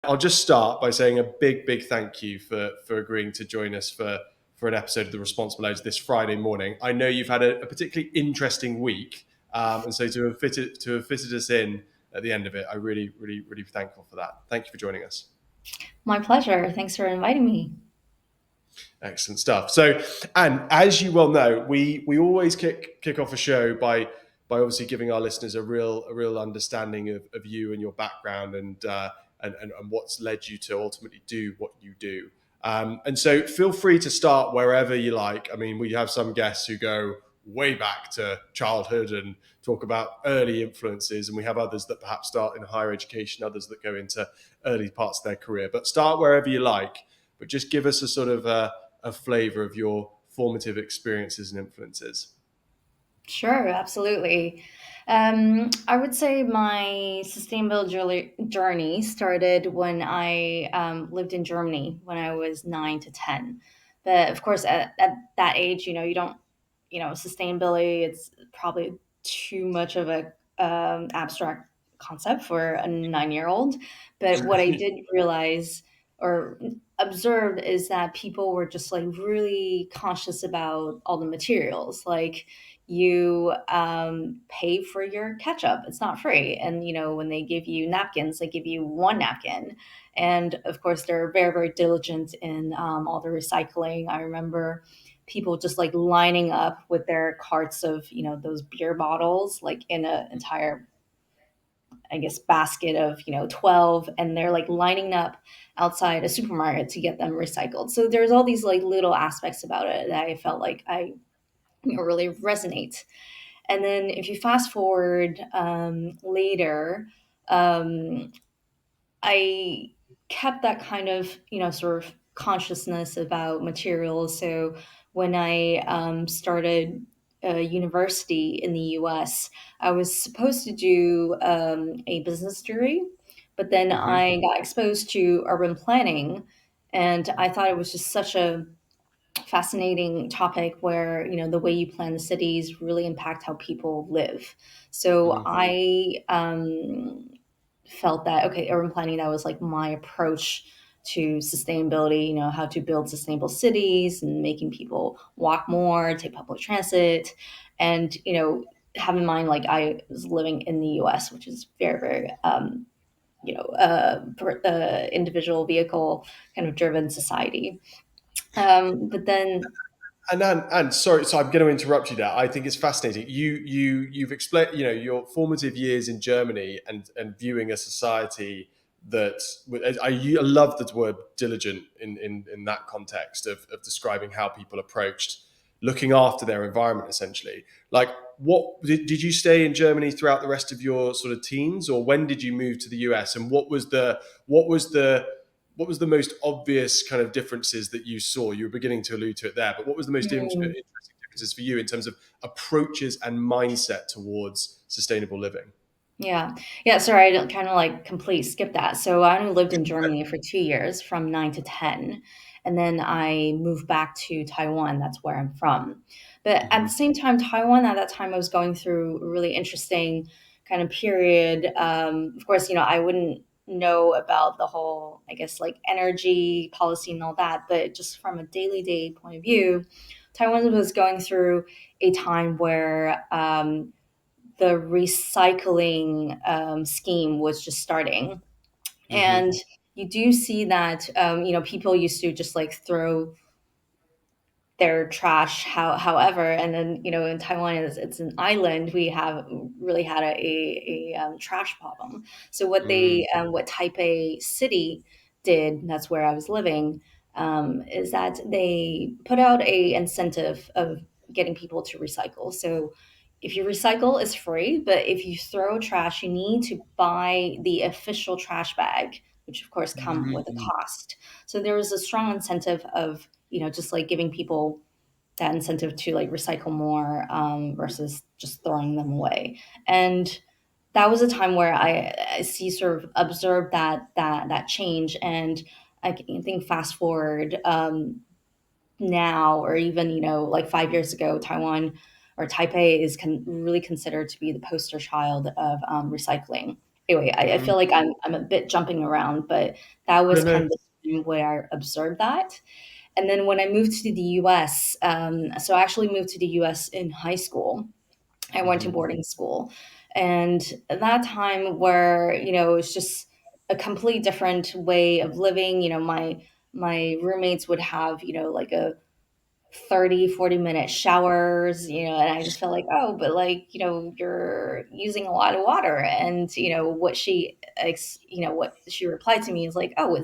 I'll just start by saying a big thank you for agreeing to join us for an episode of The Responsible Age this Friday morning. I know you've had a particularly interesting week, and so to have fitted us in at the end of it, I really thankful for that. Thank you for joining us. My pleasure. Thanks for inviting me. Excellent stuff. So, and as you well know, we always kick off a show by obviously giving our listeners a real understanding of you and your background and what's led you to ultimately do what you do. And so, feel free to start wherever you like. I mean, we have some guests who go way back to childhood and talk about early influences, and we have others that perhaps start in higher education, others that go into early parts of their career. But start wherever you like. But just give us a sort of a flavor of your formative experiences and influences. Sure, absolutely. I would say my sustainable journey started when I lived in Germany when I was 9 to 10. But of course, at that age, you don't, sustainability, it's probably too much of a abstract concept for a 9-year old. But what I did realize or observe is that people were just like really conscious about all the materials. Like, you pay for your ketchup, it's not free, and when they give you napkins, they give you one napkin. And of course they're very diligent in all the recycling. I remember people just like lining up with their carts of those beer bottles, like in an entire, I guess, basket of 12, and they're like lining up outside a supermarket to get them recycled. So there's all these like little aspects about it that I felt like I really resonate. And then if you fast forward later, um, I kept that kind of, sort of consciousness about materials. So when I started university in the US, I was supposed to do a business degree, but then Hmm. I got exposed to urban planning. And I thought it was just such a fascinating topic where the way you plan the cities really impact how people live. So Hmm. I felt that, okay, urban planning, that was like my approach to sustainability, how to build sustainable cities and making people walk more, take public transit. And have in mind, like, I was living in the US, which is very individual vehicle kind of driven society. But then And sorry, so I'm going to interrupt you there. I think it's fascinating. You've explained, your formative years in Germany and viewing a society that I love the word diligent in that context of describing how people approached looking after their environment essentially. Like, what did you stay in Germany throughout the rest of your sort of teens, or when did you move to the US? And what was the what was the most obvious kind of differences that you saw? You were beginning to allude to it there, but what was the most mm, interesting differences for you in terms of approaches and mindset towards sustainable living? yeah. Yeah, sorry, I kind of like complete skip that. So I only lived in Germany for 2 years, from 9 to 10. And then I moved back to Taiwan. That's where I'm from. But at the Hmm. same time, Taiwan at that time, I was going through a really interesting kind of period. Of course, I wouldn't know about the whole, I guess, like energy policy and all that. But just from a daily day point of view, Taiwan was going through a time where the recycling scheme was just starting. Hmm. And you do see that, people used to just like throw their trash however. And then, in Taiwan, it's an island, we have really had a trash problem. So what Taipei city did, that's where I was living, is that they put out a incentive of getting people to recycle. So if you recycle, it's free, but if you throw trash, you need to buy the official trash bag, which of course come with a Hmm. cost. So there was a strong incentive of, just like giving people that incentive to like recycle more, versus just throwing them away. And that was a time where I see sort of observed that change. And I think fast forward, now, or even like 5 years ago, Taiwan or Taipei is really considered to be the poster child of recycling. anyway, I Mm. feel like I'm a bit jumping around, but that No, was no. kind of the time where I observed that. And then when I moved to the US, so I actually moved to the US in high school. I went to Hmm. boarding school. And at that time where, it's just a complete different way of living, my roommates would have, like a 30-40 minute showers, and I just felt like, oh, but like, you're using a lot of water. And what she replied to me is like, oh,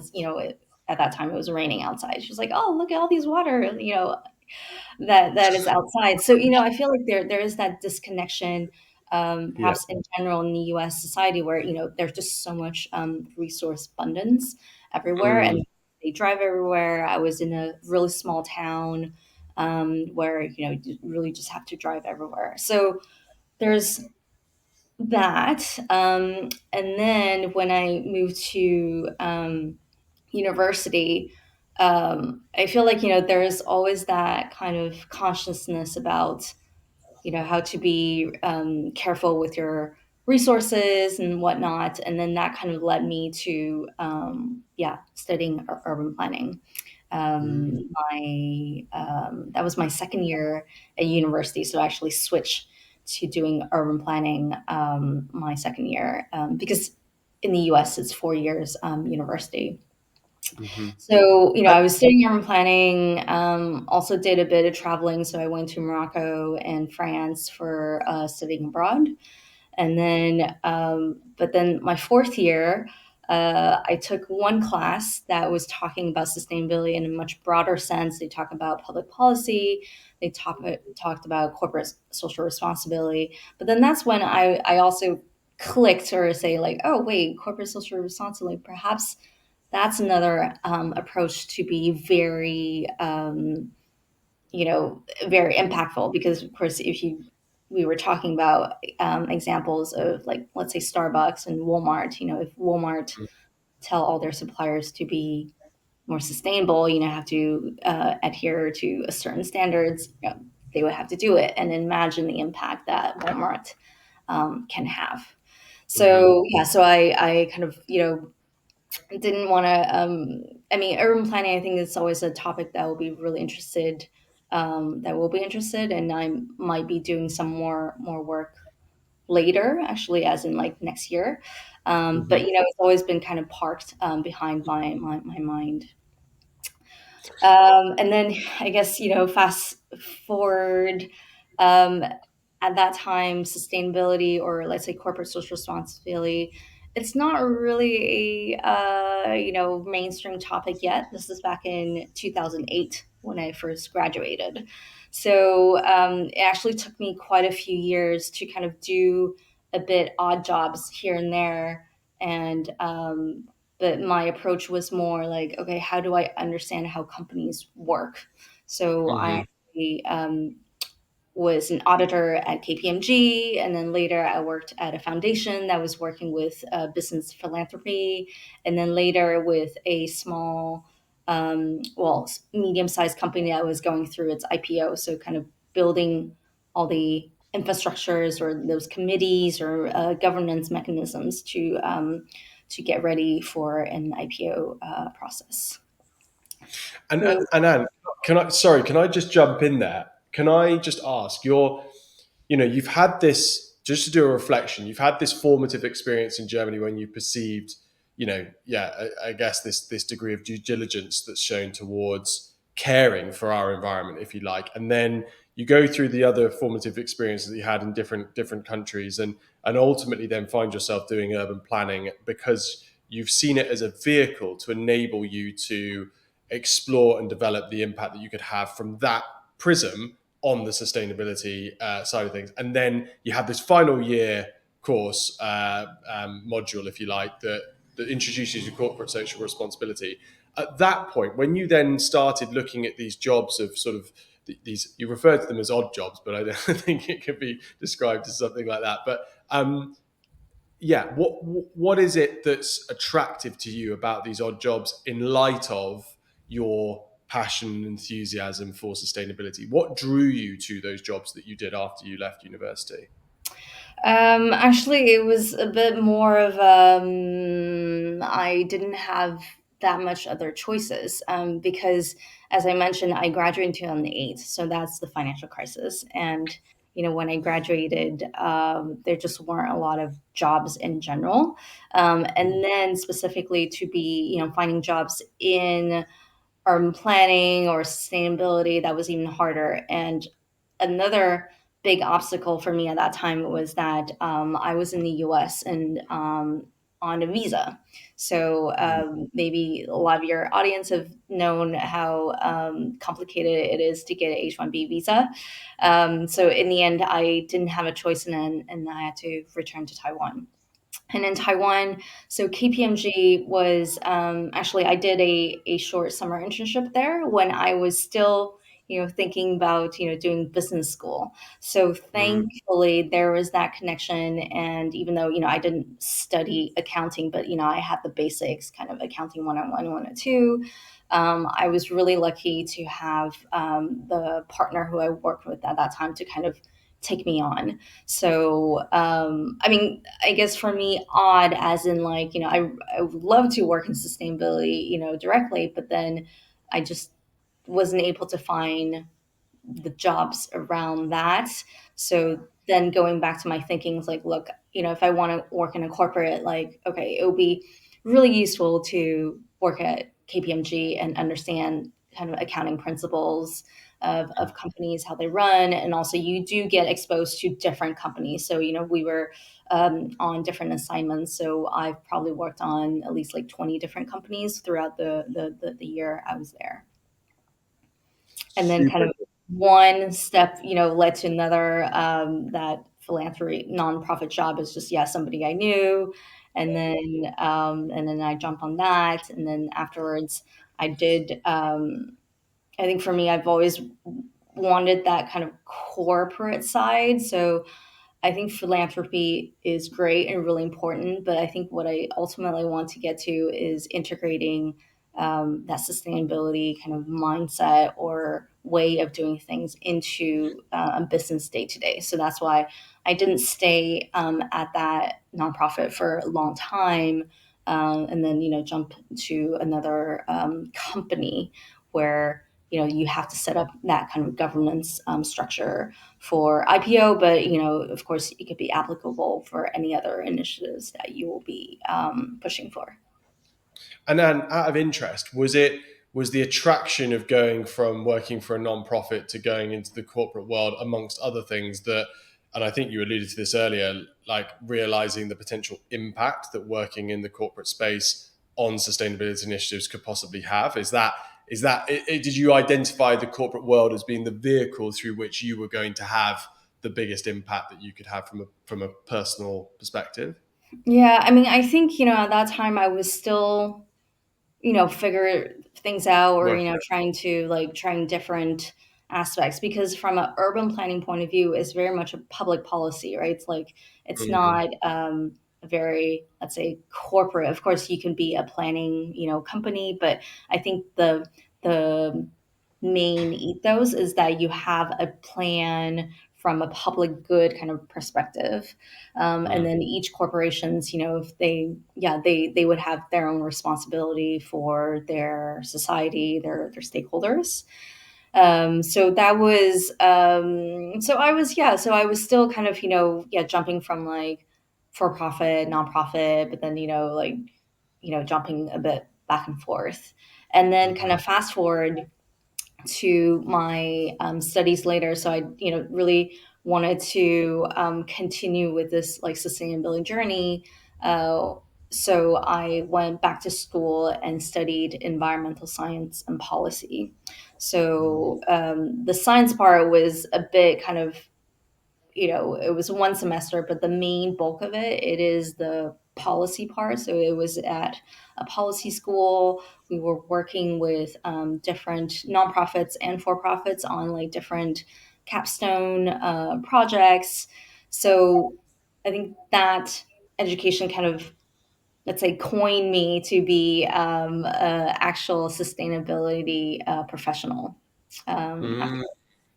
at that time it was raining outside. She was like, oh, look at all these water, that is outside. So, I feel like there is that disconnection, Yeah. perhaps in general in the US society, where, there's just so much resource abundance everywhere, Mm. and they drive everywhere. I was in a really small town, where, you really just have to drive everywhere. So there's that. And then when I moved to university, I feel like, there's always that kind of consciousness about, how to be careful with your resources and whatnot. And then that kind of led me to, yeah, studying urban planning. Mm. That was my second year at university, so I actually switched to doing urban planning my second year, because in the US it's 4 years university. Hmm. So, I was studying urban planning, also did a bit of traveling. So I went to Morocco and France for studying abroad. And then, but then my fourth year, I took one class that was talking about sustainability in a much broader sense. They talk about public policy. Talked about corporate social responsibility. But then that's when I also clicked, or say like, oh wait, corporate social responsibility, perhaps that's another approach to be very, very impactful. Because of course, if you we were talking about examples of, like, let's say Starbucks and Walmart. If Walmart tell all their suppliers to be more sustainable, have to adhere to a certain standards, they would have to do it, and imagine the impact that Walmart can have. Hmm. So yeah, so I kind of, didn't want to. I mean, urban planning, I think, is always a topic that will be really interested. That will be interested, and I might be doing some more work later, actually, as in like next year. But Hmm. it's always been kind of parked behind my mind. And then I guess, fast forward, um, at that time, sustainability, or let's say corporate social responsibility, it's not really a mainstream topic yet. This is back in 2008 when I first graduated. So it actually took me quite a few years to kind of do a bit odd jobs here and there. And but my approach was more like, okay, how do I understand how companies work? So I Hmm. actually was an auditor at KPMG, and then later I worked at a foundation that was working with business philanthropy, and then later with a small, medium-sized company that was going through its IPO. So kind of building all the infrastructures, or those committees, or governance mechanisms to get ready for an IPO process. So And Anne, can I just jump in there? Can I just ask, you've had this, just to do a reflection, you've had this formative experience in Germany when you perceived, yeah, I guess this degree of due diligence that's shown towards caring for our environment, if you like, and then you go through the other formative experiences that you had in different countries, and ultimately then find yourself doing urban planning because you've seen it as a vehicle to enable you to explore and develop the impact that you could have from that prism on the sustainability side of things. And then you have this final year course module, if you like, that introduces you to corporate social responsibility. At that point, when you then started looking at these jobs of sort of these, you refer to them as odd jobs, but I don't think it could be described as something like that. But yeah, what is it that's attractive to you about these odd jobs in light of your passion and enthusiasm for sustainability? What drew you to those jobs that you did after you left university? Actually, it was a bit more of I didn't have that much other choices because, as I mentioned, I graduated in 2008, so that's the financial crisis. And when I graduated, there just weren't a lot of jobs in general, and then specifically to be finding jobs in urban planning or sustainability, that was even harder. And another big obstacle for me at that time was that I was in the US and on a visa. So maybe a lot of your audience have known how complicated it is to get an H-1B visa. So in the end, I didn't have a choice, and I had to return to Taiwan. And in Taiwan, so KPMG was actually, I did a short summer internship there when I was still thinking about doing business school. So Mm. thankfully there was that connection. And even though I didn't study accounting, but I had the basics, kind of accounting 101, 102. I was really lucky to have the partner who I worked with at that time to kind of take me on. So, I mean, I guess for me, odd as in like, I would love to work in sustainability, directly, but then I just wasn't able to find the jobs around that. So then going back to my thinking is like, look, if I want to work in a corporate, like, okay, it would be really useful to work at KPMG and understand kind of accounting principles of companies, how they run. And also you do get exposed to different companies. So, we were on different assignments. So I've probably worked on at least like 20 different companies throughout the year I was there. And then kind Super. of one step led to another. That philanthropy nonprofit job is just, yeah, somebody I knew, and then I jumped on that, and then afterwards I did. I think for me, I've always wanted that kind of corporate side. So I think philanthropy is great and really important, but I think what I ultimately want to get to is integrating that sustainability kind of mindset or way of doing things into a business day to day. So that's why I didn't stay at that nonprofit for a long time, and then jump to another company where you have to set up that kind of governance structure for IPO, but of course, it could be applicable for any other initiatives that you will be pushing for. And then, out of interest, was the attraction of going from working for a non-profit to going into the corporate world, amongst other things, that, and I think you alluded to this earlier, like realizing the potential impact that working in the corporate space on sustainability initiatives could possibly have? Did you identify the corporate world as being the vehicle through which you were going to have the biggest impact that you could have from a personal perspective? Yeah, I mean, I think at that time I was still figure things out, or Working. trying different aspects, because from an urban planning point of view, it's very much a public policy, right? It's like it's Mm. not a very, let's say, corporate. Of course you can be a planning company, but I think the main ethos is that you have a plan from a public good kind of perspective, and Mm. then each corporations, if they would have their own responsibility for their society, their stakeholders. So that was so I was still kind of jumping from like for profit, nonprofit, but then like jumping a bit back and forth, and then kind Mm. of fast forward to my studies later. So I, really wanted to continue with this like sustainability journey. Uh, so I went back to school and studied environmental science and policy. So the science part was a bit kind of, it was one semester, but the main bulk of it is the policy part. So it was at a policy school. We were working with different nonprofits and for profits on like different capstone projects. So I think that education kind of, let's say, coined me to be a actual sustainability professional. After, Mm.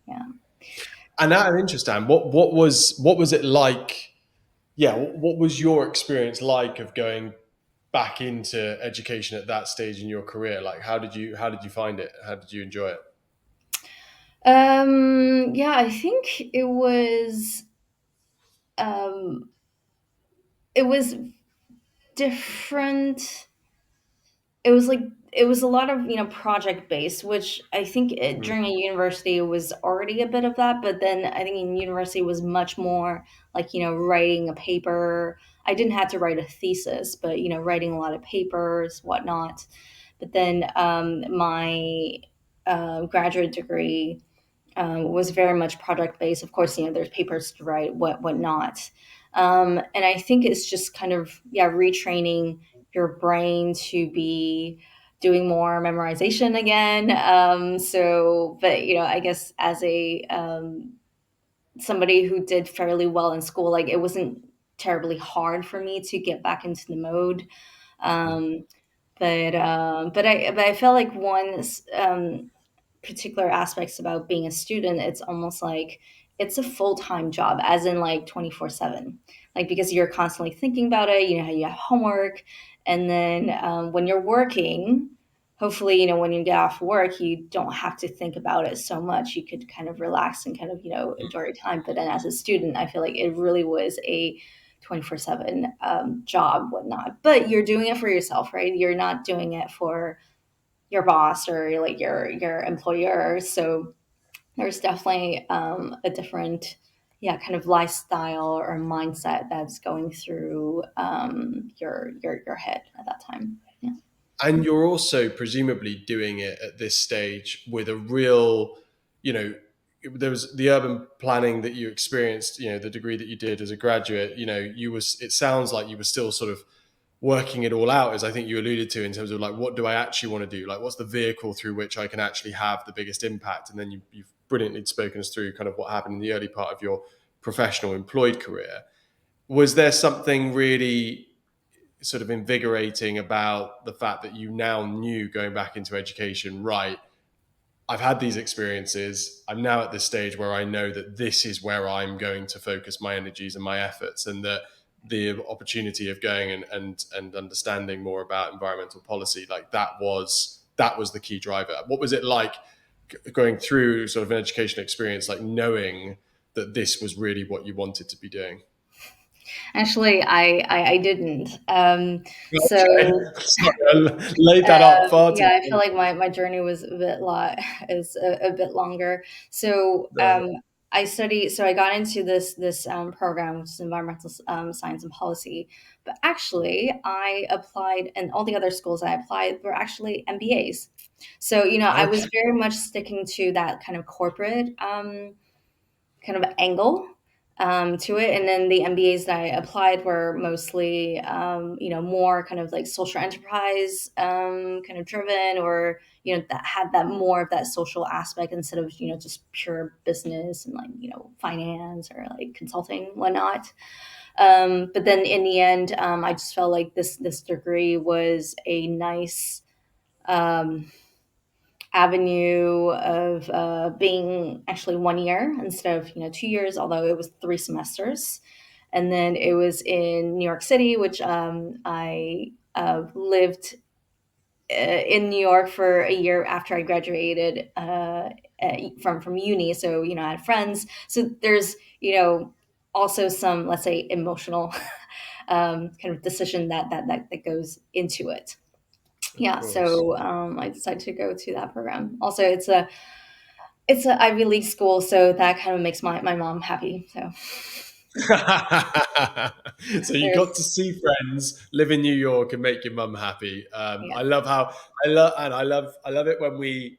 yeah. And out of interest, Dan, what was it like? yeah, what was your experience like of going back into education at that stage in your career? Like, how did you find it? How did you enjoy it? Yeah, I think um, it was different. It was like it was a lot of, project based, which I think Mm, during a university it was already a bit of that, but then I think in university was much more like, writing a paper. I didn't have to write a thesis, but writing a lot of papers, whatnot. But then my graduate degree was very much project based. Of course, there's papers to write, whatnot. And I think it's just kind of, yeah, retraining your brain to be doing more memorization again. But I guess as a somebody who did fairly well in school, like it wasn't terribly hard for me to get back into the mode. mm, Um, but I felt like one particular aspects about being a student, it's almost like it's a full-time job, as in like 24/7, like because you're constantly thinking about it, you have homework. And then when you're working, hopefully, when you get off work, you don't have to think about it so much. You could kind of relax and kind of, enjoy your time. But then as a student, I feel like it really was a 24/7 job, whatnot. But you're doing it for yourself, right? You're not doing it for your boss or like your employer. So there's definitely a different, yeah, kind of lifestyle or mindset that's going through your head at that time. Yeah. and you're also presumably doing it at this stage with a real, you know, there was the urban planning that you experienced, the degree that you did as a graduate, it sounds like you were still sort of working it all out, as I think you alluded to, in terms of like, what do I actually want to do? Like, what's the vehicle through which I can actually have the biggest impact? And then you've brilliantly spoken us through kind of what happened in the early part of your professional employed career. Was there something really sort of invigorating about the fact that you now knew, going back into education, right, I've had these experiences. I'm now at this stage where I know that this is where I'm going to focus my energies and my efforts, and that the opportunity of going and understanding more about environmental policy, like that was the key driver. What was it like going through sort of an education experience, like knowing that this was really what you wanted to be doing? Actually, I didn't. Okay, So sorry, I laid that up far too. yeah, I feel like my journey was a bit is a bit longer. So No. I got into this program, which is environmental science and policy. But actually, I applied, and all the other schools I applied were actually MBAs. So I Okay. was very much sticking to that kind of corporate kind of angle to it. And then the MBAs that I applied were mostly, more kind of like social enterprise kind of driven, or that had that more of that social aspect instead of just pure business and like finance or like consulting, whatnot. But then in the end, I just felt like this degree was a nice. Um, Avenue of being actually 1 year instead of 2 years, although it was 3 semesters. And then it was in New York City, which I lived in New York for a year after I graduated from uni. So I had friends. So there's also some, let's say, emotional kind of decision that goes into it. Of Yeah, course. so I decided to go to that program. Also, it's a Ivy League school, so that kind of makes my mom happy. So So you got there's to see friends, live in New York, and make your mum happy. yeah. I love how I love it when we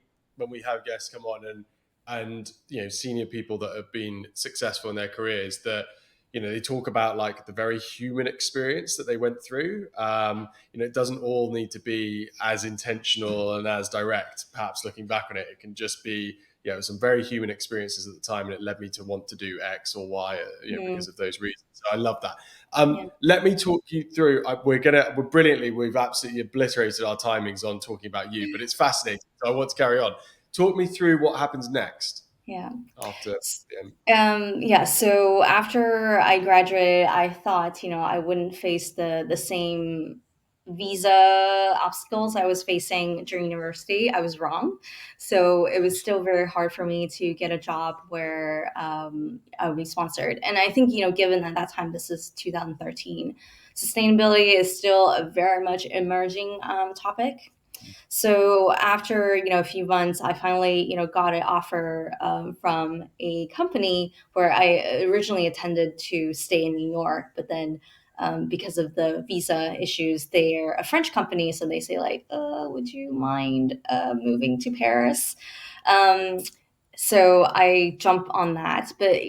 have guests come on and senior people that have been successful in their careers, that they talk about like the very human experience that they went through. It doesn't all need to be as intentional and as direct. Perhaps looking back on it, it can just be, it was some very human experiences at the time, and it led me to want to do X or Y, Mm, because of those reasons. So I love that. yeah. Let me talk you through. We're brilliantly. We've absolutely obliterated our timings on talking about you, but it's fascinating. So I want to carry on. Talk me through what happens next. Yeah. after the Yeah, so after I graduated, I thought, I wouldn't face the same visa obstacles I was facing during university. I was wrong. So it was still very hard for me to get a job where I would be sponsored. And I think, given that that time, this is 2013, sustainability is still a very much emerging topic. So after a few months, I finally got an offer from a company where I originally intended to stay in New York, but then because of the visa issues, they're a French company, so they say like, "Would you mind moving to Paris?" Um, so I jump on that, but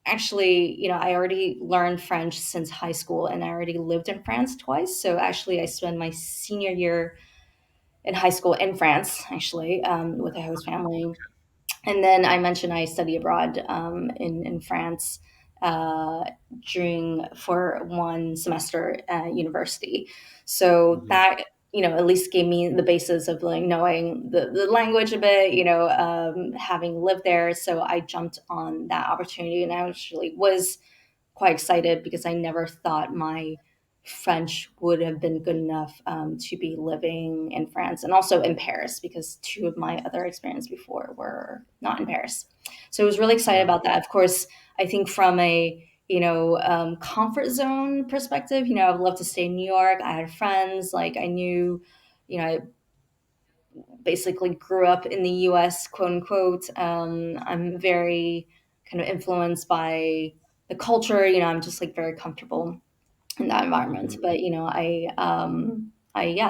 actually, I already learned French since high school, and I already lived in France twice. So actually, I spent my senior year in high school in France, actually, with a host family. And then I mentioned I study abroad in France uh, during for one semester at university. So end. that at least gave me the basis of like knowing the language a bit, having lived there. So I jumped on that opportunity, and I actually was quite excited because I never thought my French would have been good enough to be living in France and also in Paris because two of my other experiences before were not in Paris. So I was really excited Yeah, about that. Of course, I think from a comfort zone perspective, I'd love to stay in New York. I had friends, like I knew, I basically grew up in the US, quote unquote. I'm very kind of influenced by the culture. I'm just like very comfortable in that environment. hmm But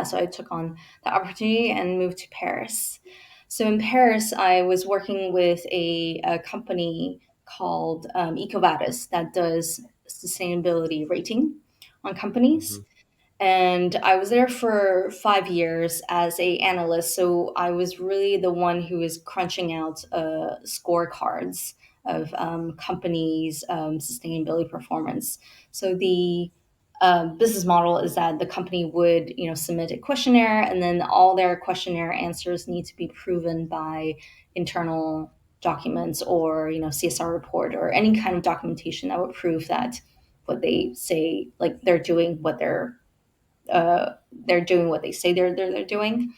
so I took on the opportunity and moved to Paris. So in Paris, I was working with a company called EcoVadis that does sustainability rating on companies, hmm and I was there for 5 years as a analyst. So I was really the one who was crunching out scorecards of companies' sustainability performance. So the business model is that the company would submit a questionnaire, and then all their questionnaire answers need to be proven by internal documents or CSR report or any kind of documentation that would prove that what they say, like they're doing what they say they're doing.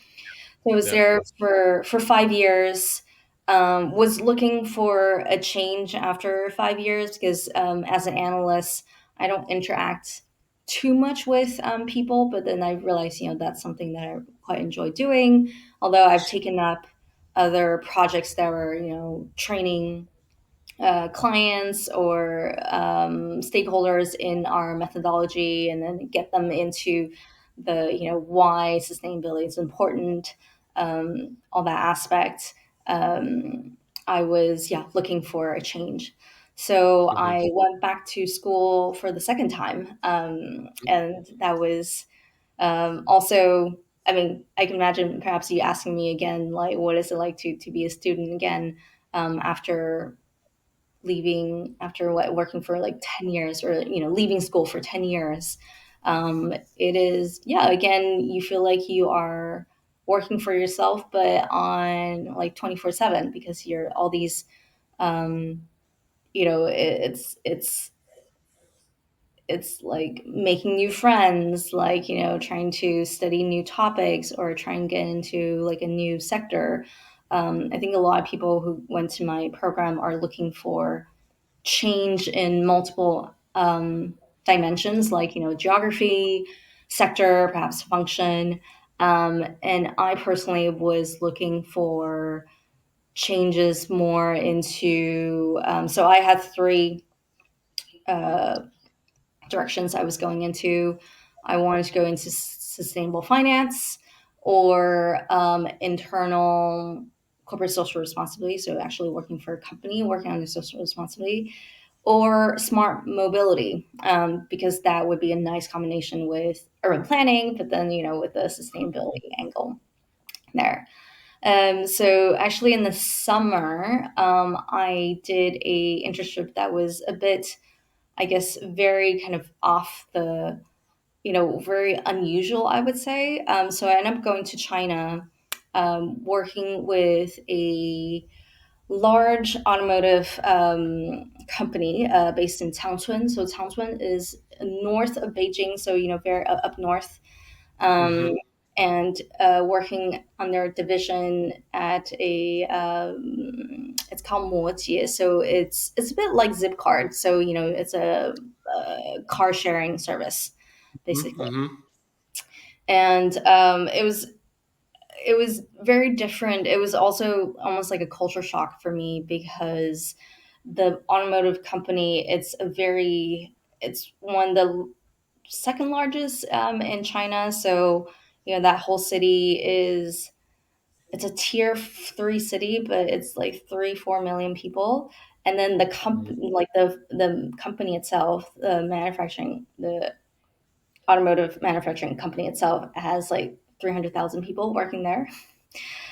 So I was yeah, there for 5 years. Was looking for a change after 5 years because as an analyst, I don't interact too much with people. But then I realized, that's something that I quite enjoy doing. Although I've taken up other projects that were, training clients or stakeholders in our methodology, and then get them into the why sustainability is important, all that aspect. I was looking for a change, so hmm I went back to school for the second time, and that was also. I mean, I can imagine perhaps you asking me again, like, what is it like to be a student again after working for like 10 years, or leaving school for 10 years. It is, yeah, again, you feel like you are working for yourself but on like 24/7 because you're all these um, it's like making new friends, like trying to study new topics or try and get into like a new sector. I think a lot of people who went to my program are looking for change in multiple dimensions, like geography, sector, perhaps function. And I personally was looking for changes more into. So I had three uh, directions I was going into. I wanted to go into sustainable finance or internal corporate social responsibility. So actually working for a company, working on the social responsibility, or smart mobility, because that would be a nice combination with urban planning, but then with the sustainability angle there. So actually, in the summer, I did a internship that was a bit, I guess, very kind of off the, very unusual, I would say. So I ended up going to China, working with a large automotive company based in Changchun. So Changchun is north of Beijing, so very up north, um, Hmm. and working on their division at a it's called Mojie. So it's a bit like Zipcard. So it's a car sharing service basically, Hmm. and it was very different. It was also almost like a culture shock for me because the automotive company, it's one of the second largest in China. So, that whole city it's a tier 3 city, but it's like 3-4 million people. And then the company, like the company itself, the automotive manufacturing company itself has like 300,000 people working there.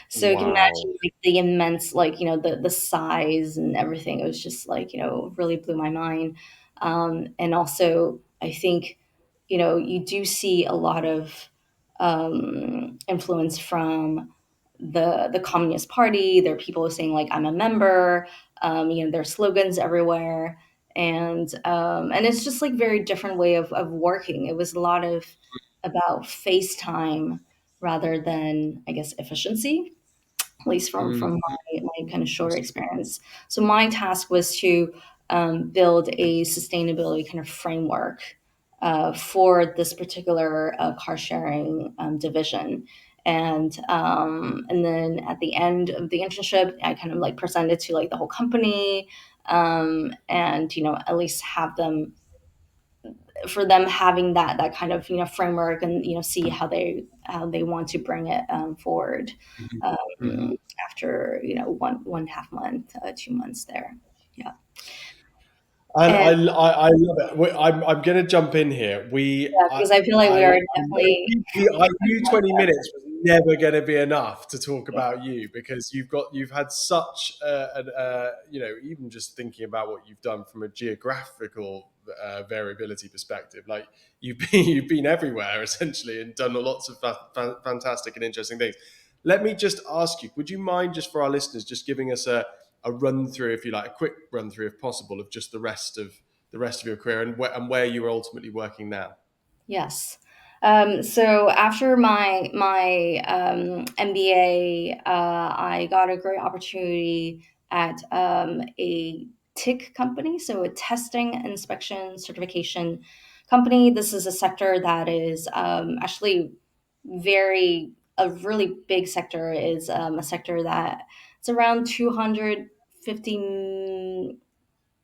So you can Wow. imagine like the immense, like, the size and everything. It was just like, really blew my mind. And also, I think, you do see a lot of influence from the Communist Party. There are people saying like, "I'm a member." There are slogans everywhere, and it's just like very different way of working. It was a lot of about FaceTime rather than, I guess, efficiency, at least from Mm. my kind of short experience. So my task was to build a sustainability kind of framework for this particular car sharing division. And then at the end of the internship, I kind of like presented to like the whole company, and at least have them, for them having that kind of framework, and see how they want to bring it forward, Hmm. after 1.5 month, 2 months there. Yeah. And And I love it. I'm going to jump in here. yeah, because I feel like we are I know definitely. I knew 20 minutes was never going to be enough to talk about you because you've had such even just thinking about what you've done from a geographical variability perspective, like you've been everywhere essentially and done lots of fantastic and interesting things. Let me just ask you, would you mind just for our listeners just giving us a run through, if you like, a quick run through, if possible, of just the rest of your career and where you are ultimately working now? Yes. So after my MBA, I got a great opportunity at a TIC company, so a testing, inspection, certification company. This is a sector that is actually very a really big sector. Is a sector that it's around 250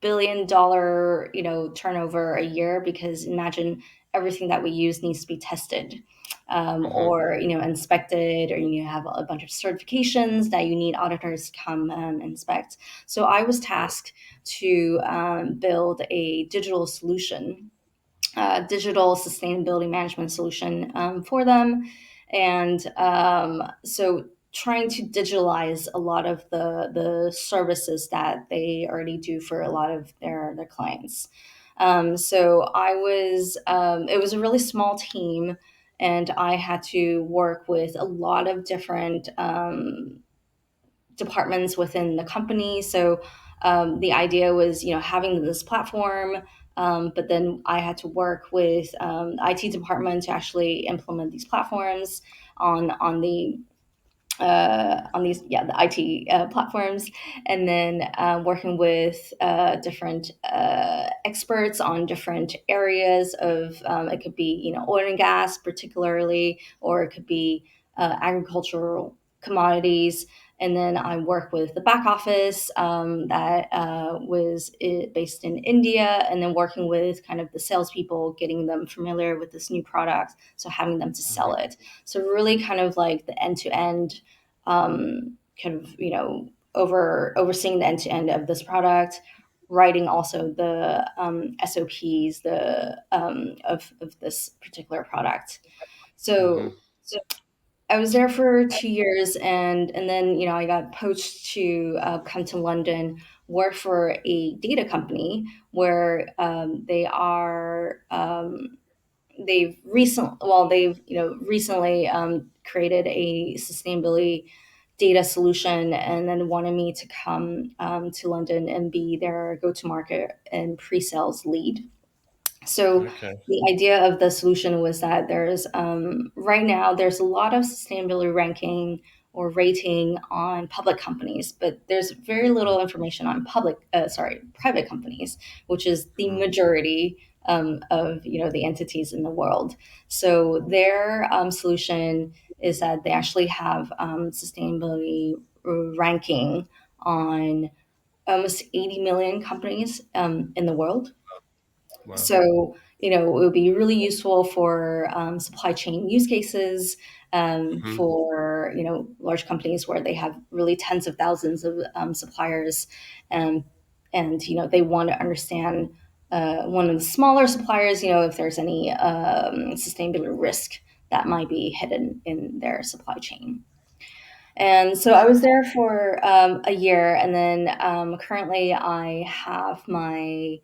billion dollar turnover a year, because imagine everything that we use needs to be tested, Hmm. or inspected, or you have a bunch of certifications that you need auditors to come and inspect. So I was tasked to build a digital sustainability management solution for them. And so trying to digitalize a lot of the services that they already do for a lot of their clients. So it was a really small team, and I had to work with a lot of different departments within the company. So the idea was, having this platform, but then I had to work with the IT department to actually implement these platforms on these, yeah, the IT platforms, and then working with different experts on different areas of, it could be oil and gas particularly, or it could be agricultural commodities. And then I work with the back office that was based in India, and then working with kind of the salespeople, getting them familiar with this new product, so having them to sell Hmm. it. So really kind of like the end to end, kind of overseeing the end to end of this product, writing also the SOPs, of this particular product. Hmm. So I was there for 2 years, and then I got poached to come to London, work for a data company where they've recently created a sustainability data solution, and then wanted me to come to London and be their go-to-market and pre-sales lead. So Okay. the idea of the solution was that there's right now there's a lot of sustainability ranking or rating on public companies, but there's very little information on private companies, which is the Mhm. majority of the entities in the world. So their solution is that they actually have sustainability ranking on almost 80 million companies in the world. Wow. So, it would be really useful for supply chain use cases, Mhm. for, large companies where they have really tens of thousands of suppliers. Um, and, they want to understand one of the smaller suppliers, if there's any sustainability risk that might be hidden in their supply chain. And so I was there for a year, and then currently I have my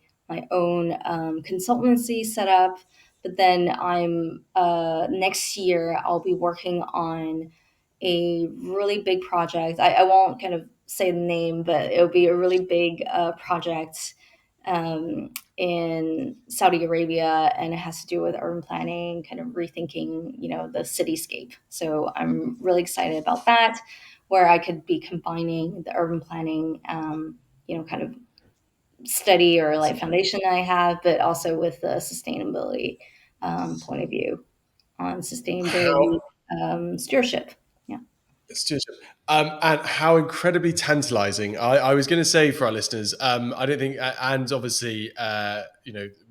own consultancy set up. But then I'm next year I'll be working on a really big project. I won't kind of say the name, but it'll be a really big project in Saudi Arabia, and it has to do with urban planning, kind of rethinking, the cityscape. So I'm really excited about that, where I could be combining the urban planning, kind of study or like foundation that I have, but also with the sustainability point of view on sustainability How stewardship. Yeah. Stewardship. And how incredibly tantalizing. I was going to say for our listeners, I don't think Anne's obviously,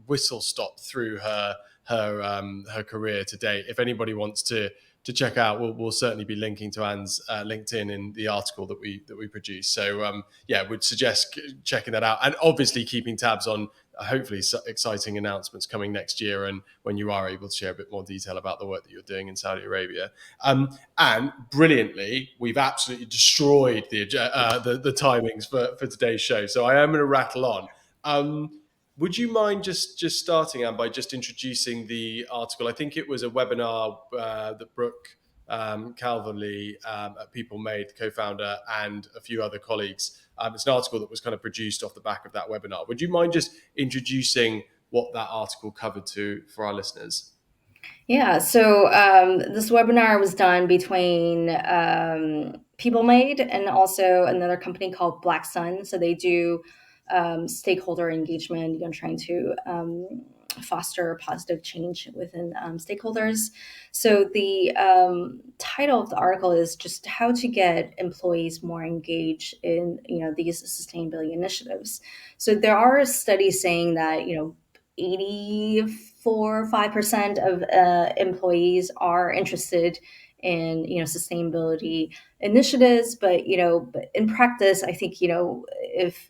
whistle stop through her career to date. If anybody wants to check out, we'll certainly be linking to Anne's LinkedIn in the article that we produce. So yeah, would suggest checking that out, and obviously keeping tabs on hopefully exciting announcements coming next year, and when you are able to share a bit more detail about the work that you're doing in Saudi Arabia. And brilliantly, we've absolutely destroyed the timings for today's show. So I am going to rattle on. Would you mind just starting, Anne, by just introducing the article? I think it was a webinar that Brooke Calverley at People Made, co-founder, and a few other colleagues. It's an article that was kind of produced off the back of that webinar. Would you mind just introducing what that article covered to for our listeners? Yeah, so this webinar was done between People Made and also another company called Black Sun. So they do stakeholder engagement, trying to foster positive change within stakeholders. So the title of the article is just how to get employees more engaged in these sustainability initiatives. So there are studies saying that 84.5% of employees are interested in sustainability initiatives, but in practice I think if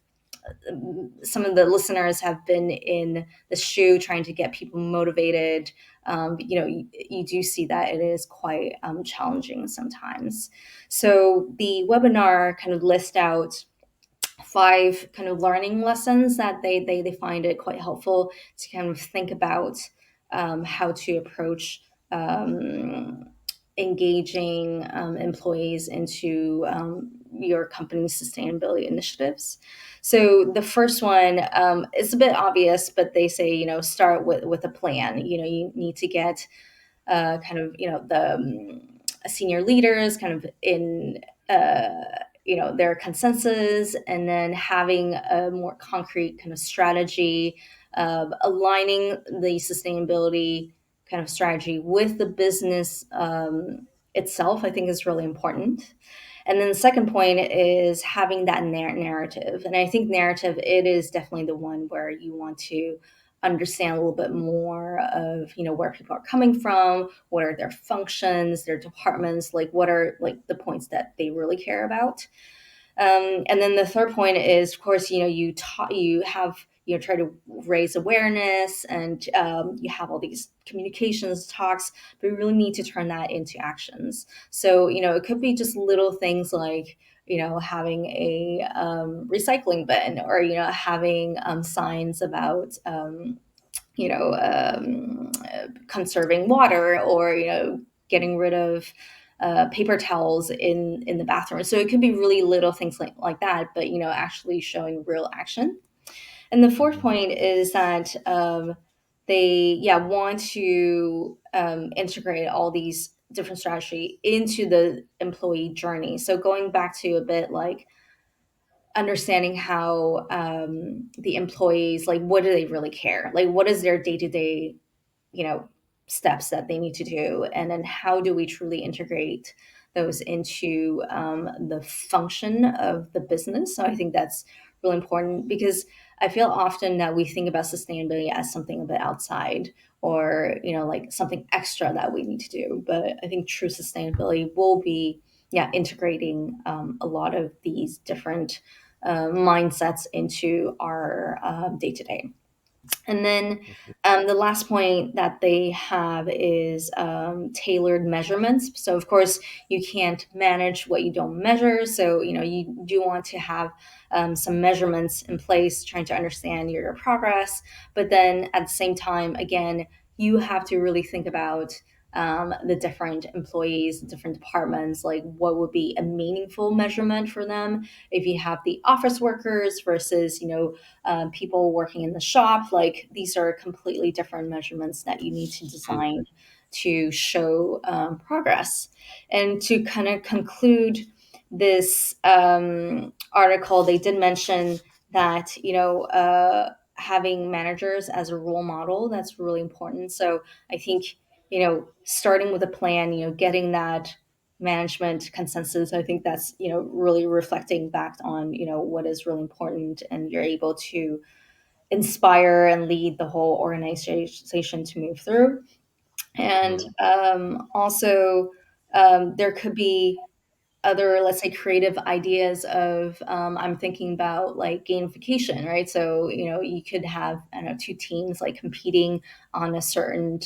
some of the listeners have been in the shoe trying to get people motivated, you do see that it is quite challenging sometimes. So the webinar kind of lists out 5 kind of learning lessons that they find it quite helpful to kind of think about how to approach engaging employees into your company's sustainability initiatives. So the first one is a bit obvious, but they say start with a plan. You need to get kind of the senior leaders kind of in their consensus, and then having a more concrete kind of strategy, aligning the sustainability kind of strategy with the business itself, I think is really important. And then the second point is having that narrative. And I think narrative, it is definitely the one where you want to understand a little bit more of where people are coming from, what are their functions, their departments, like what are like the points that they really care about. And then the third point is, of course, you have try to raise awareness, and you have all these communications talks, but you really need to turn that into actions. So it could be just little things like having a recycling bin, or having signs about conserving water, or getting rid of paper towels in the bathroom. So it could be really little things like that, but actually showing real action. And the fourth Mhm. point is that they want to integrate all these different strategy into the employee journey. So going back to a bit like understanding how the employees, like, what do they really care, like what is their day-to-day you know steps that they need to do, and then how do we truly integrate those into the function of the business. So I think that's really important, because I feel often that we think about sustainability as something a bit outside, or like something extra that we need to do, but I think true sustainability will be integrating a lot of these different mindsets into our day to day. And then the last point that they have is tailored measurements. So, of course, you can't manage what you don't measure. So, you do want to have some measurements in place, trying to understand your progress. But then at the same time, again, you have to really think about the different employees, different departments, like what would be a meaningful measurement for them. If you have the office workers versus, people working in the shop, like these are completely different measurements that you need to Mm. design to show progress. And to kind of conclude this article, they did mention that having managers as a role model, that's really important. So I think starting with a plan, getting that management consensus, I think that's really reflecting back on what is really important, and you're able to inspire and lead the whole organization to move through. And Mm. also there could be other, let's say, creative ideas of I'm thinking about like gamification, right? So you could have, I don't know, two teams like competing on a certain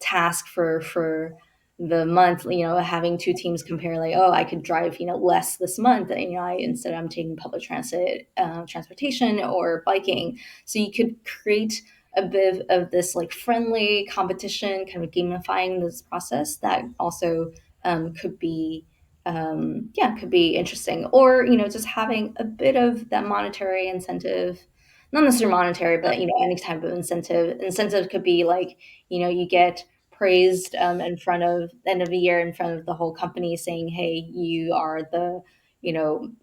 task for the month, having two teams compare, like, oh, I could drive less this month, and instead I'm taking public transportation or biking. So you could create a bit of this like friendly competition, kind of gamifying this process, that also could be could be interesting. Or just having a bit of that monetary incentive, not necessarily monetary, but any type of incentive could be like you get praised in front of the end of the year, in front of the whole company, saying, hey, you are the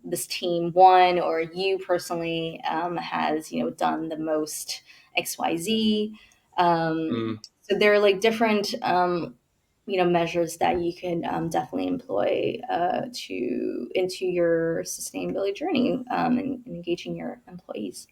this team won, or you personally has done the most XYZ. Mm. So there are like different measures that you can definitely employ to into your sustainability journey, and engaging your employees.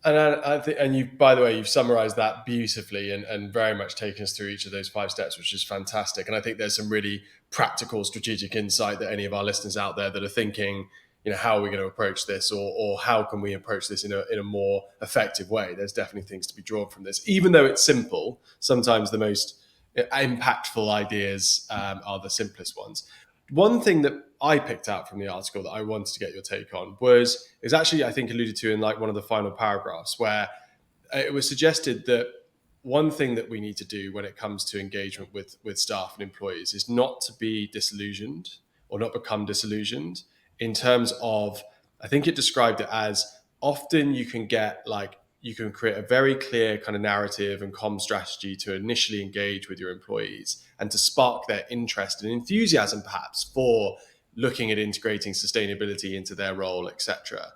And I think, and you, by the way, you've summarized that beautifully and very much taken us through each of those five steps, which is fantastic. And I think there's some really practical, strategic insight that any of our listeners out there that are thinking, how are we going to approach this, or how can we approach this in a more effective way? There's definitely things to be drawn from this, even though it's simple. Sometimes the most impactful ideas are the simplest ones. One thing that I picked out from the article that I wanted to get your take on was is actually, I think, alluded to in like one of the final paragraphs, where it was suggested that one thing that we need to do when it comes to engagement with staff and employees is not to be disillusioned or not become disillusioned in terms of, I think it described it as, often you can get like, you can create a very clear kind of narrative and comm strategy to initially engage with your employees and to spark their interest and enthusiasm perhaps for looking at integrating sustainability into their role, etc.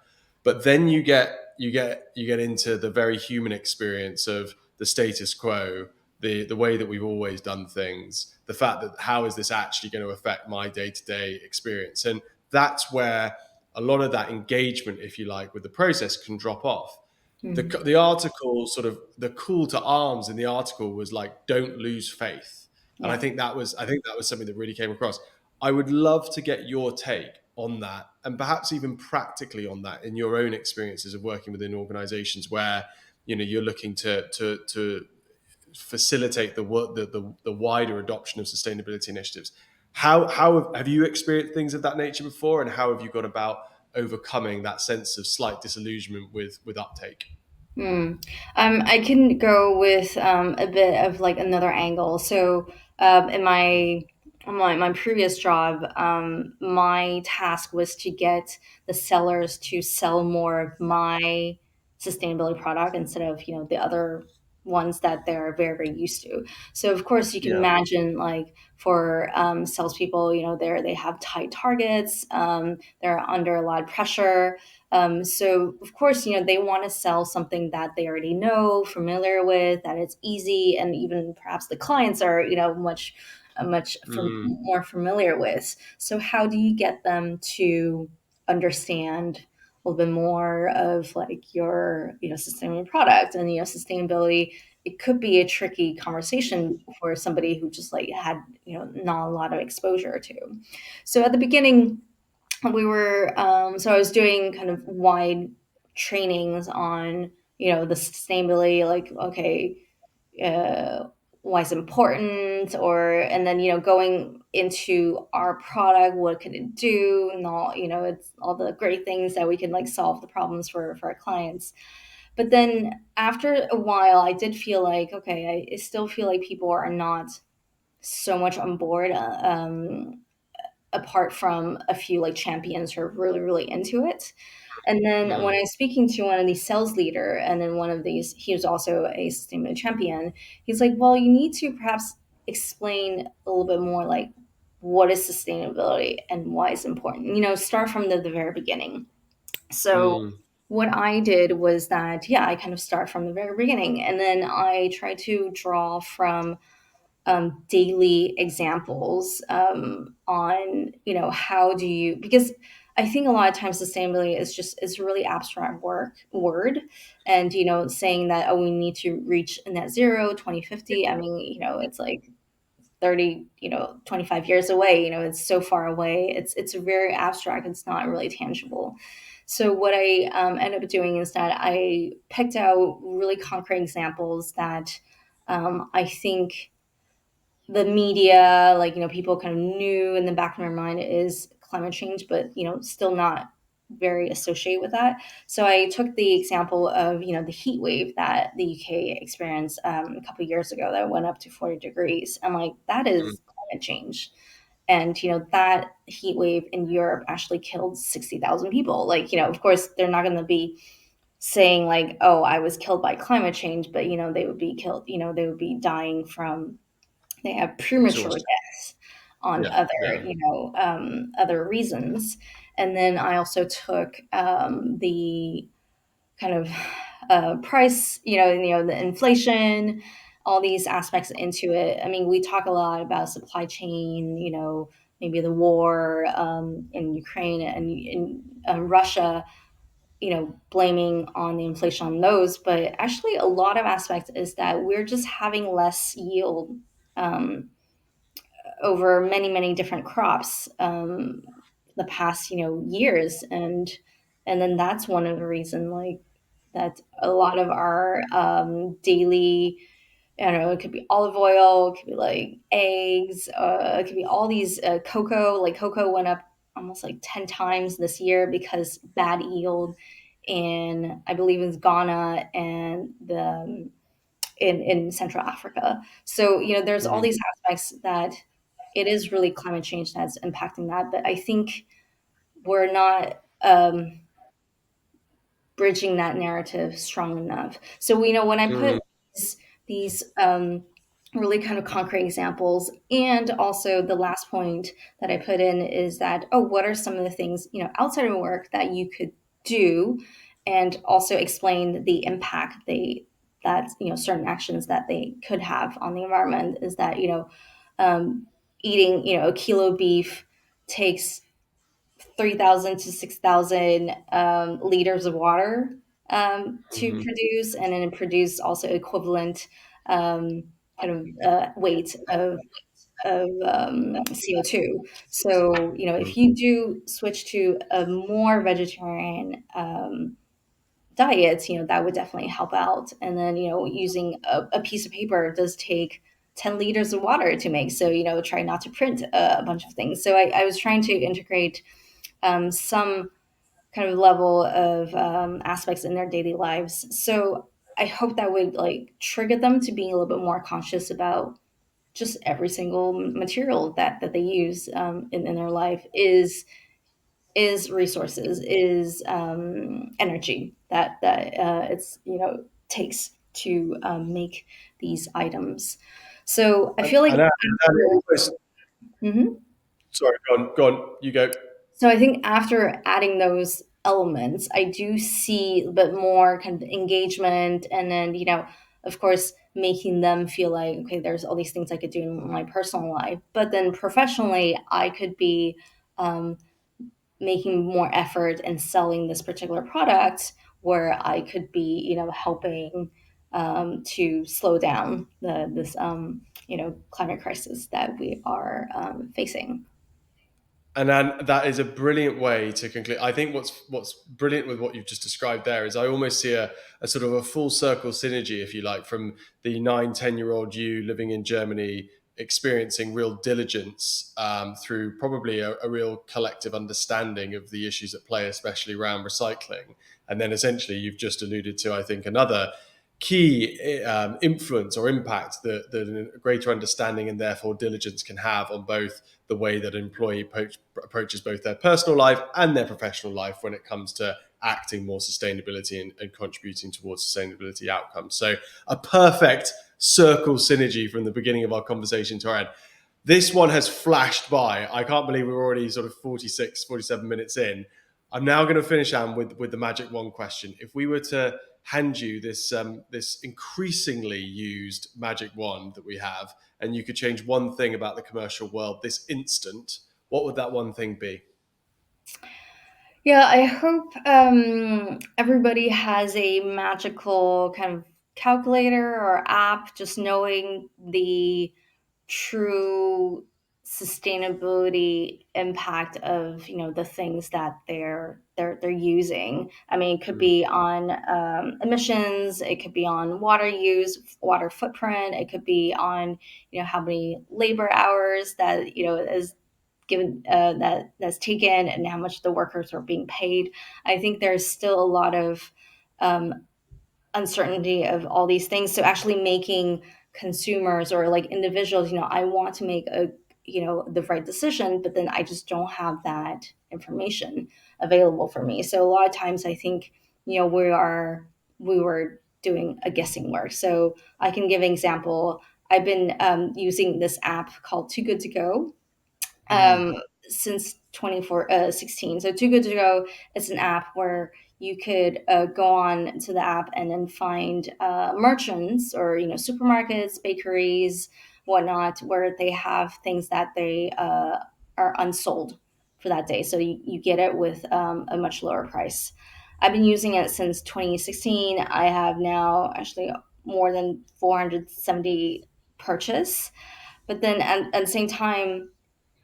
But then you get into the very human experience of the status quo, the way that we've always done things, the fact that how is this actually going to affect my day-to-day experience. And that's where a lot of that engagement, if you like, with the process can drop off. Mm. The article, sort of the call to arms in the article was like, don't lose faith. And Yeah. I think that was something that really came across. I would love to get your take on that, and perhaps even practically on that in your own experiences of working within organizations where you're looking to facilitate the wider adoption of sustainability initiatives. How have you experienced things of that nature before, and how have you gone about overcoming that sense of slight disillusionment with uptake? Mm. I can go with a bit of like another angle. So, in my my previous job, my task was to get the sellers to sell more of my sustainability product instead of, the other ones that they're very, very used to. So of course you can Yeah. imagine, like, for salespeople, they have tight targets, they're under a lot of pressure. So of course, they want to sell something that they already know, familiar with, that it's easy, and even perhaps the clients are, Mm. more familiar with. So how do you get them to understand a little bit more of, like, your, sustainable product and, sustainability? It could be a tricky conversation for somebody who just, like, had, not a lot of exposure to. So at the beginning, so I was doing kind of wide trainings on, the sustainability, like, okay, uh, why it's important, or and then, going into our product, what could it do, and all, it's all the great things that we can, like, solve the problems for our clients. But then after a while, I did feel like, okay, I still feel like people are not so much on board, apart from a few, like, champions who are really, really into it. And then when Mm. I was speaking to one of these sales leader, and then one of these, he was also a sustainability champion. He's like, well, you need to perhaps explain a little bit more, like, what is sustainability and why it's important. Start from the very beginning. So Mm. what I did was that, yeah, I kind of start from the very beginning, and then I try to draw from daily examples, on, how do you, because I think a lot of times sustainability is a really abstract word, and, saying that, oh, we need to reach net zero 2050. I mean, it's like 30, 25 years away. It's so far away. It's very abstract. It's not really tangible. So what I ended up doing is that I picked out really concrete examples that, I think the media, like, people kind of knew in the back of their mind is climate change, but, still not very associated with that. So I took the example of, the heat wave that the UK experienced, a couple of years ago, that went up to 40 degrees. And, like, that Mm. is climate change. And, that heat wave in Europe actually killed 60,000 people. Like, of course, they're not going to be saying, like, oh, I was killed by climate change, but, they would be killed, they would be dying from, they have premature Exhausted. deaths on Yeah. Yeah. other reasons. And then I also took, the kind of, price, the inflation, all these aspects into it. I mean, we talk a lot about supply chain, maybe the war, in Ukraine and in, Russia, blaming on the inflation on those. But actually, a lot of aspects is that we're just having less yield, um, over many, many different crops, the past, years. And then that's one of the reason, like, that a lot of our, daily, I don't know, it could be olive oil, it could be, like, eggs, it could be all these, cocoa. Like, cocoa went up almost, like, 10 times this year because bad yield in, I believe, it's Ghana and in Central Africa. So, there's all Mm. these aspects that it is really climate change that's impacting that. But I think we're not, bridging that narrative strong enough. So, when I put Mm. these, really kind of concrete examples, and also the last point that I put in is that, oh, what are some of the things, outside of work that you could do, and also explain the impact that, certain actions that they could have on the environment, is that, um, eating, a kilo of beef takes 3,000 to 6,000, liters of water, to Mhm. produce, and then produce also equivalent, um, kind of, weight of, CO2. So, Mm. if you do switch to a more vegetarian, diet, that would definitely help out. And then, using a piece of paper does take 10 liters of water to make. So, try not to print a bunch of things. So I was trying to integrate, some kind of level of, aspects in their daily lives. So I hope that would, like, trigger them to being a little bit more conscious about just every single material that they use in their life is resources, is energy that it's takes to make these items. So I feel like And it almost, Mhm. sorry, go on, you go. So I think after adding those elements, I do see a bit more kind of engagement, and then of course, making them feel like, okay, there's all these things I could do in my personal life, but then professionally, I could be um, making more effort in selling this particular product, where I could be, helping to slow down this climate crisis that we are facing. And then that is a brilliant way to conclude. I think what's brilliant with what you've just described there is I almost see a sort of a full circle synergy, if you like, from the 9, 10-year-old you living in Germany, experiencing real diligence through probably a real collective understanding of the issues at play, especially around recycling. And then essentially you've just alluded to, I think, another key influence or impact that a greater understanding and therefore diligence can have on both the way that an employee approaches both their personal life and their professional life when it comes to acting more sustainability and contributing towards sustainability outcomes. So a perfect circle synergy from the beginning of our conversation to our end. This one has flashed by. I can't believe we're already sort of 46, 47 minutes in. I'm now going to finish, Anne, with the magic one question. If we were to hand you this increasingly used magic wand that we have, and you could change one thing about the commercial world this instant, what would that one thing be? Yeah, I hope everybody has a magical kind of calculator or app, just knowing the true sustainability impact of the things that they're using. I mean, it could Mm. be on emissions, it could be on water use, water footprint, it could be on how many labor hours that is given that's taken, and how much the workers are being paid. I think there's still a lot of um, uncertainty of all these things. So actually making consumers or like individuals, I want to make the right decision, but then I just don't have that information available for me. So a lot of times I think, we were doing a guessing work. So I can give an example. I've been using this app called Too Good to Go Mm. um, since 2016. So Too Good to Go is an app where you could go on to the app and then find merchants or supermarkets, bakeries, whatnot, where they have things that they are unsold for that day. So you get it with a much lower price. I've been using it since 2016. I have now actually more than 470 purchase. But then at the same time,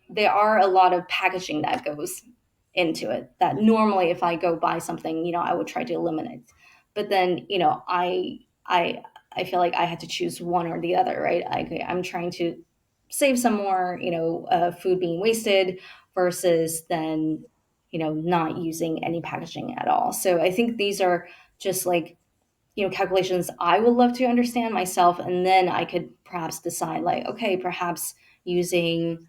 there are a lot of packaging that goes into it that normally if I go buy something, I would try to eliminate. But then, I feel like I had to choose one or the other, right? I'm trying to save some more, food being wasted versus then, not using any packaging at all. So I think these are just like calculations I would love to understand myself, and then I could perhaps decide like, okay, perhaps using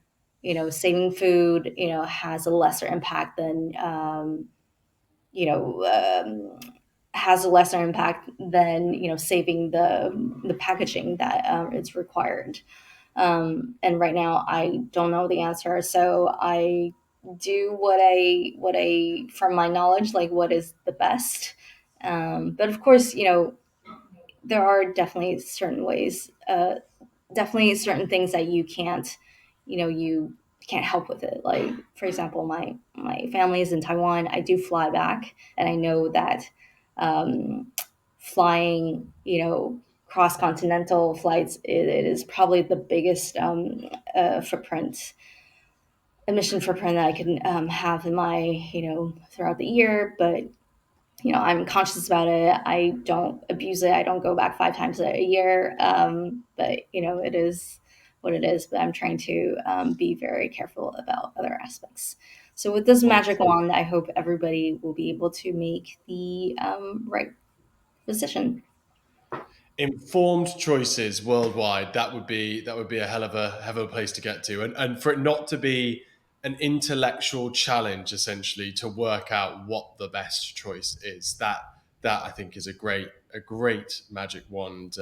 saving food has a lesser impact than you know um, has a lesser impact than saving the packaging that is required. And right now I don't know the answer, so I do what I from my knowledge, like what is the best. But of course, there are definitely certain ways, definitely certain things that you can't help with it. Like for example, my family is in Taiwan. I do fly back, and I know that um, flying, cross continental flights, it is probably the biggest footprint emission footprint that I can have in my throughout the year. But I'm conscious about it. I don't abuse it. I don't go back 5 times a year. But it is what it is. But I'm trying to be very careful about other aspects. So with this magic Wonderful. wand, I hope everybody will be able to make the right decision. Informed choices worldwide, that would be a hell of a place to get to, and for it not to be an intellectual challenge essentially to work out what the best choice is, that I think is a great magic wand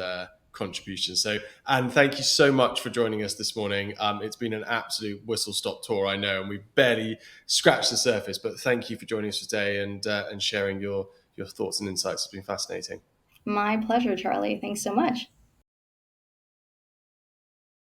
contribution. So, and thank you so much for joining us this morning. It's been an absolute whistle stop tour, I know, and we barely scratched the surface, but thank you for joining us today and sharing your thoughts and insights. It's been fascinating. My pleasure, Charlie. Thanks so much.